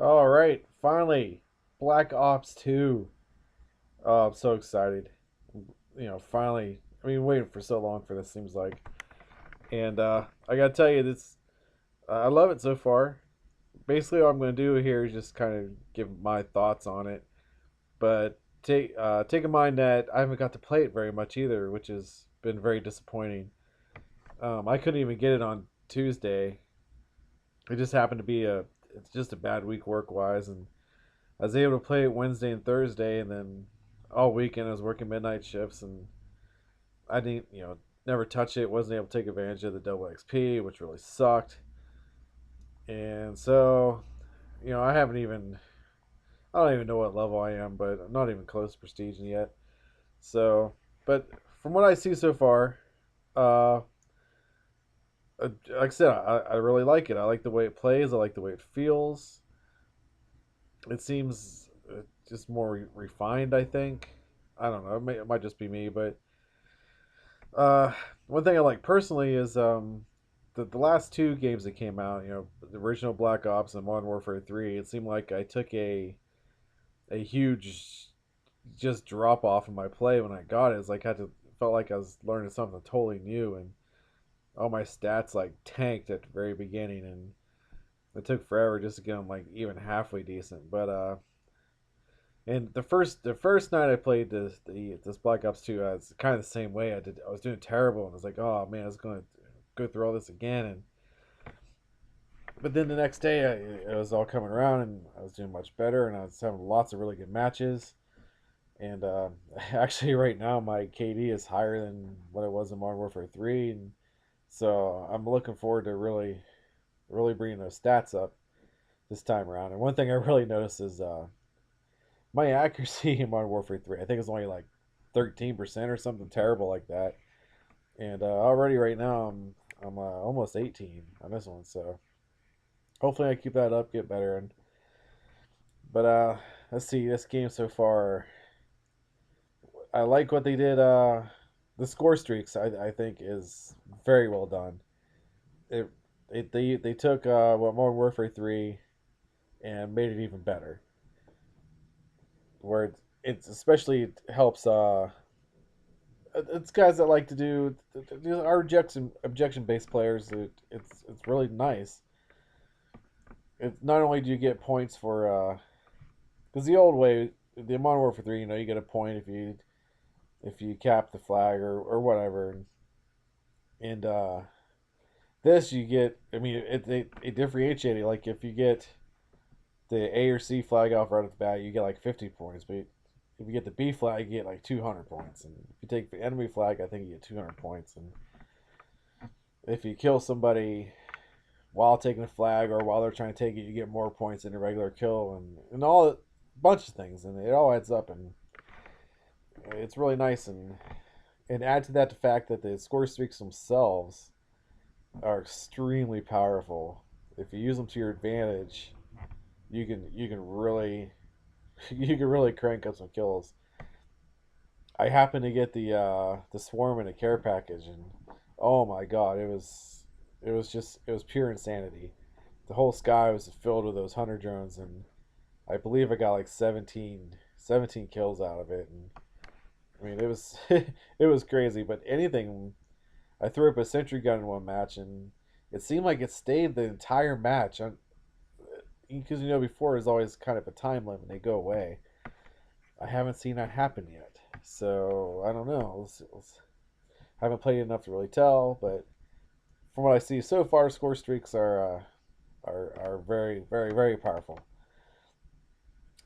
All right, finally, Black Ops 2. Oh, I'm so excited. Finally. I mean, waiting for so long for this seems like. And I gotta tell you, this I love it so far. Basically, all I'm gonna do here is just kind of give my thoughts on it. But take in mind that I haven't got to play it very much either, which has been very disappointing. I couldn't even get it on Tuesday. It just happened to be it's just a bad week work wise, and I was able to play it Wednesday and Thursday, and then all weekend I was working midnight shifts, and I didn't, never touch it. Wasn't able to take advantage of the double XP, which really sucked. And so, I haven't even, I don't even know what level I am, but I'm not even close to prestige yet. So, but from what I see so far, uh, like I said, I really like it. I like the way it plays. I like the way it feels. It seems just more refined. I think. I don't know. It might just be me, but Uh, one thing I like personally is the last two games that came out. The original Black Ops and Modern Warfare 3. It seemed like I took a huge just drop off in my play when I got it. It's like I had to felt like I was learning something totally new, and all my stats like tanked at the very beginning, and it took forever just to get them like even halfway decent. But and the first night I played this Black Ops 2, I was kind of the same way. I was doing terrible, and I was like, oh man, I was gonna go through all this again. And but then the next day, it was all coming around, and I was doing much better, and I was having lots of really good matches. And actually, right now my KD is higher than what it was in Modern Warfare 3, and so I'm looking forward to really bringing those stats up this time around. And one thing I really noticed is my accuracy in Modern Warfare 3, I think it's only like 13% or something terrible like that. And already right now I'm almost 18 on this one, so hopefully I keep that up, get better. And but let's see, this game so far, I like what they did. The score streaks I think is very well done. It, they took what Modern Warfare 3 and made it even better. Where it's especially helps it's guys that like to do our objection based players. It's really nice. It's not only do you get points for because the old way, the Modern Warfare 3, you get a point if you cap the flag or whatever, and this you get. I mean, it differentiated. Like if you get the A or C flag off right at the bat, you get like 50 points, but if you get the B flag, you get like 200 points, and if you take the enemy flag, I think you get 200 points, and if you kill somebody while taking a flag or while they're trying to take it, you get more points than a regular kill, and all a bunch of things, and it all adds up, and it's really nice. And add to that the fact that the score streaks themselves are extremely powerful. If you use them to your advantage, you can really you can really crank up some kills. I happened to get the swarm in a care package, and oh my god, it was pure insanity. The whole sky was filled with those hunter drones, and I believe I got like 17 kills out of it. And I mean, it was it was crazy. But anything, I threw up a sentry gun in one match, and it seemed like it stayed the entire match. Because before there's always kind of a time limit; they go away. I haven't seen that happen yet, so I don't know. I haven't played enough to really tell, but from what I see so far, score streaks are very very very powerful.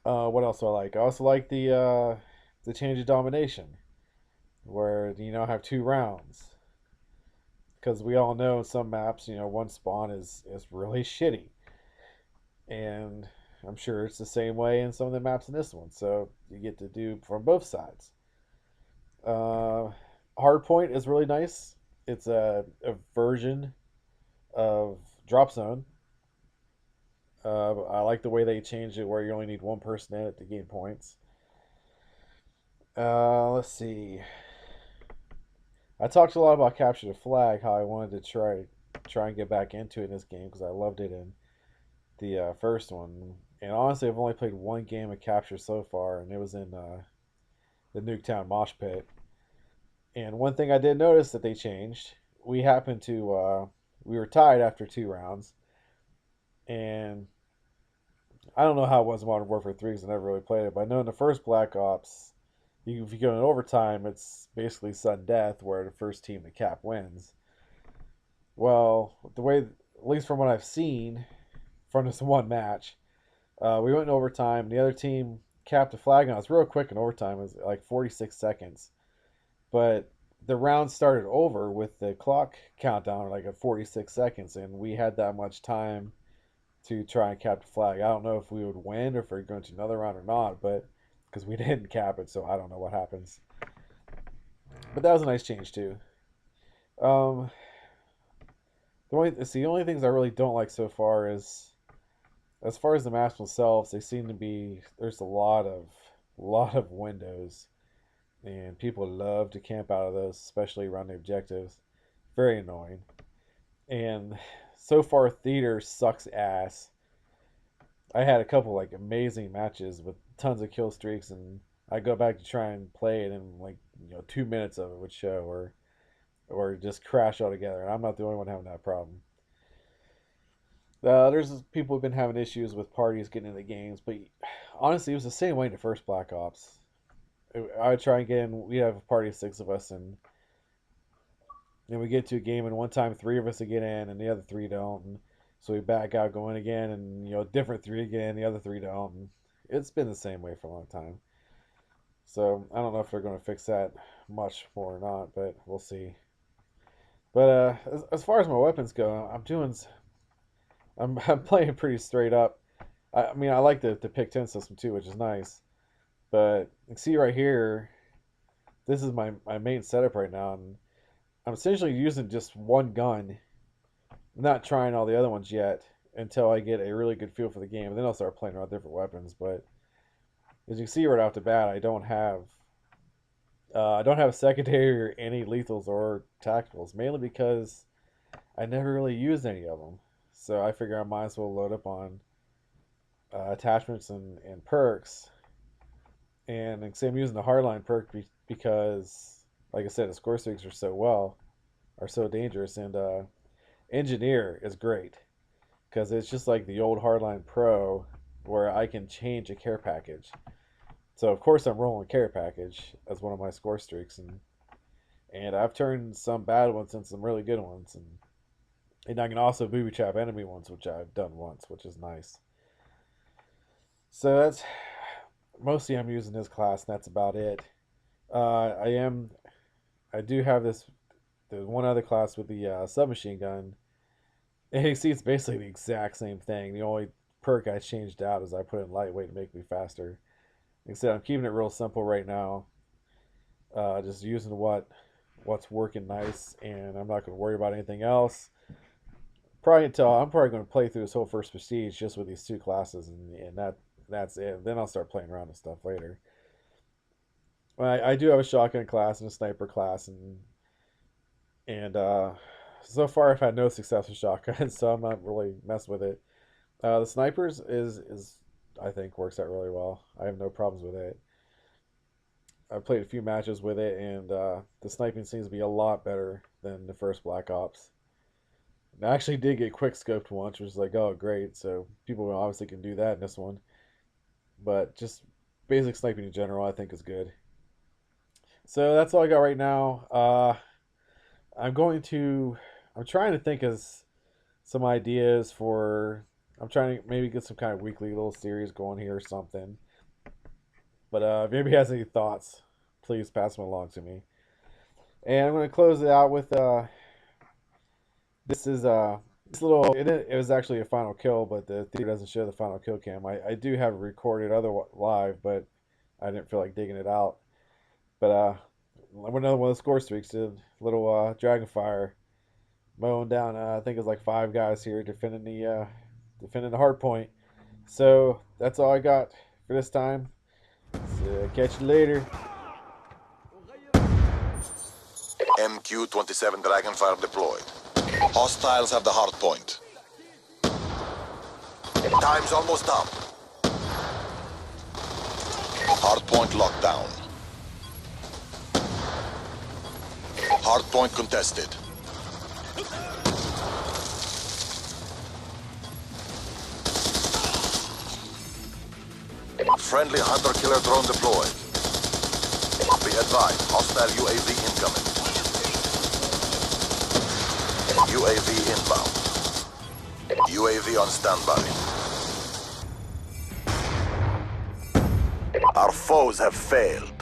What else do I like? I also like the change of domination, where you now have 2 rounds. Because we all know in some maps, one spawn is really shitty, and I'm sure it's the same way in some of the maps in this one. So you get to do from both sides. Uh, Hardpoint is really nice. It's a version of Drop Zone. I like the way they changed it, where you only need one person in it to gain points. Let's see. I talked a lot about Capture the Flag, how I wanted to try and get back into it in this game because I loved it in the first one, And honestly, I've only played one game of capture so far, and it was in the Nuketown Mosh Pit. And one thing I did notice that they changed, we happened to we were tied after 2 rounds, and I don't know how it was in Modern Warfare 3 because I never really played it, but I know in the first Black Ops, if you go in overtime, it's basically sudden death where the first team to cap wins. Well, the way, at least from what I've seen from this one match, we went in overtime. The other team capped the flag on us real quick in overtime. It was like 46 seconds. But the round started over with the clock countdown like at 46 seconds, and we had that much time to try and cap the flag. I don't know if we would win or if we're going to another round or not, but because we didn't cap it, so I don't know what happens. But that was a nice change too. Um, the only things I really don't like so far is, as far as the maps themselves, they seem to be, there's a lot of windows, and people love to camp out of those, especially around the objectives. Very annoying. And so far, theater sucks ass. I had a couple like amazing matches with tons of kill streaks, and I go back to try and play it, and like 2 minutes of it would show, or just crash altogether. And I'm not the only one having that problem. There's people who've been having issues with parties getting into games, but honestly, it was the same way in the first Black Ops. I would try and get in. We have a party of 6 of us, and then we get to a game, and one time 3 of us would get in, and the other 3 don't. And so we back out, go in again, and different 3 again, the other 3 don't. And it's been the same way for a long time. So I don't know if they're going to fix that much more or not, but we'll see. But as far as my weapons go, I'm playing pretty straight up. I mean, I like the pick 10 system too, which is nice. But you can see right here, this is my main setup right now, and I'm essentially using just one gun. I'm not trying all the other ones yet until I get a really good feel for the game, and then I'll start playing around different weapons. But as you can see right off the bat, I don't have a secondary or any lethals or tacticals, mainly because I never really used any of them. So I figure I might as well load up on attachments and perks. And like, say I'm using the hardline perk because, like I said, the score streaks are so dangerous, and engineer is great because it's just like the old hardline pro where I can change a care package. So of course I'm rolling care package as one of my score streaks, and I've turned some bad ones into some really good ones, and I can also booby trap enemy ones, which I've done once, which is nice. So that's mostly I'm using this class, and that's about it. I do have there's one other class with the submachine gun, and you see it's basically the exact same thing. The only perk I changed out is I put in lightweight to make me faster. Like I said, I'm keeping it real simple right now. Just using what's working nice, and I'm not going to worry about anything else. I'm probably going to play through this whole first prestige just with these 2 classes, and that's it. Then I'll start playing around with stuff later. I do have a shotgun class and a sniper class, and so far I've had no success with shotguns, so I'm not really messing with it. The snipers is I think works out really well. I have no problems with it. I've played a few matches with it, and the sniping seems to be a lot better than the first Black Ops. And I actually did get quick scoped once, which was like, oh great, so people obviously can do that in this one. But just basic sniping in general, I think is good. So that's all I got right now. I'm trying to think of some ideas for. I'm trying to maybe get some kind of weekly little series going here or something. But if anybody has any thoughts, please pass them along to me. And I'm going to close it out with this is this little. It was actually a final kill, but the theater doesn't show the final kill cam. I do have it recorded live, but I didn't feel like digging it out. But another one of the score streaks, did little Dragonfire mowing down. I think it's like 5 guys here defending the hard point. So that's all I got for this time. So, catch you later. MQ-27 Dragonfire deployed. Hostiles have the hard point. Time's almost up. Hardpoint locked down. Hardpoint contested. Friendly hunter-killer drone deployed. Be advised, hostile UAV incoming. UAV inbound. UAV on standby. Our foes have failed.